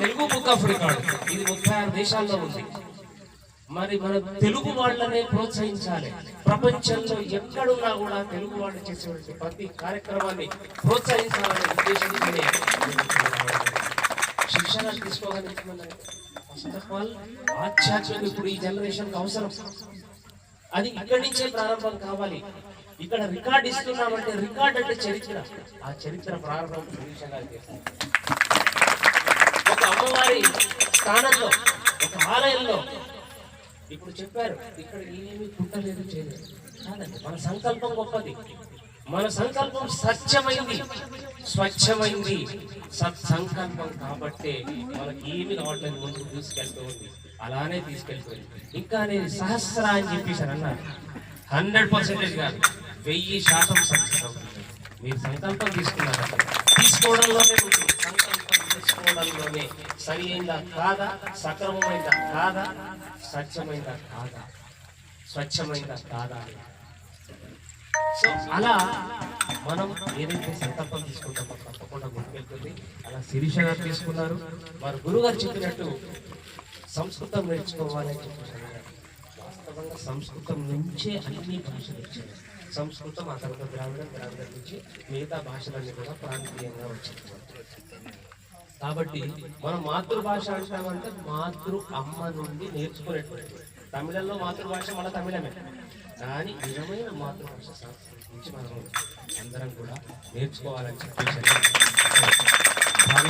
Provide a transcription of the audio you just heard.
Telugu book of record ఇది 36 దేశాల్లో ఉంది. మరి మన తెలుగు వాళ్ళనే ప్రోత్సహించాలి. ప్రపంచంలో ఎక్కడున్నా కూడా తెలుగు వాళ్ళు చేసేటువంటి ప్రతి కార్యక్రమాన్ని ప్రోత్సహించాలనే ఉద్దేశంతోనే శిక్షణ తీసుకోగలుగుతున్నాను. ఫస్ట్ ఆఫ్ ఆల్ ఆధ్యాత్మిక ఇప్పుడు ఈ జనరేషన్ అవసరం. అది ఇక్కడి నుంచే ప్రారంభం కావాలి. ఇక్కడ రికార్డ్ ఇస్తున్నామంటే రికార్డ్ అంటే చరిత్ర. ఆ చరిత్ర ప్రారంభం ఒక అమ్మవారి స్థానంలో ఒక ఆలయంలో ఇప్పుడు చెప్పారు. ఇక్కడ ఏమీ పుట్టలేదు చేయలేదు కాదండి. మన సంకల్పం గొప్పది. మన సంకల్పం సత్యమైంది, స్వచ్ఛమైంది, సత్సంకల్పం కాబట్టే మనకి ఏమి కావట్లేదు ముందుకు తీసుకెళ్తూ ఉంది. అలానే తీసుకెళ్తుంది. ఇంకా నేను సహస్ర అని చెప్పేసి అన్నారు. 100% కాదు, 1000% సక్సెస్ అవుతుంది. మీరు సంకల్పం తీసుకున్నారంటే తీసుకోవడంలోనే ఉంటుంది. సంకల్పం తీసుకోవడంలోనే సరి అయిందా కాదా, సక్రమమైందా కాదా, సత్యమైందా కాదా, స్వచ్ఛమైందా కాదా. సో అలా మనం ఏదైతే సంకల్పం తీసుకుంటామో తప్పకుండా ముందుకెళ్తుంది. అలా శిరీష గారు తీసుకున్నారు. వారు గురుగారు చెప్పినట్టు సంస్కృతం నేర్చుకోవాలని చెప్పేసి వాస్తవంగా సంస్కృతం నుంచే అన్ని భాషలు వచ్చాయి. సంస్కృతం ఆ తర్వాత ద్రావిడం, ద్రావిడం నుంచి మిగతా భాషలన్నీ కూడా ప్రాంతీయంగా వచ్చింది. కాబట్టి మనం మాతృభాష అంటామంటే మాతృ అమ్మ నుండి నేర్చుకునేటువంటి. తమిళంలో మాతృభాష మన తమిళమే, కానీ నిజమైన మాతృభాష సంస్కృతి నుంచి మనం అందరం కూడా నేర్చుకోవాలని చెప్పేసి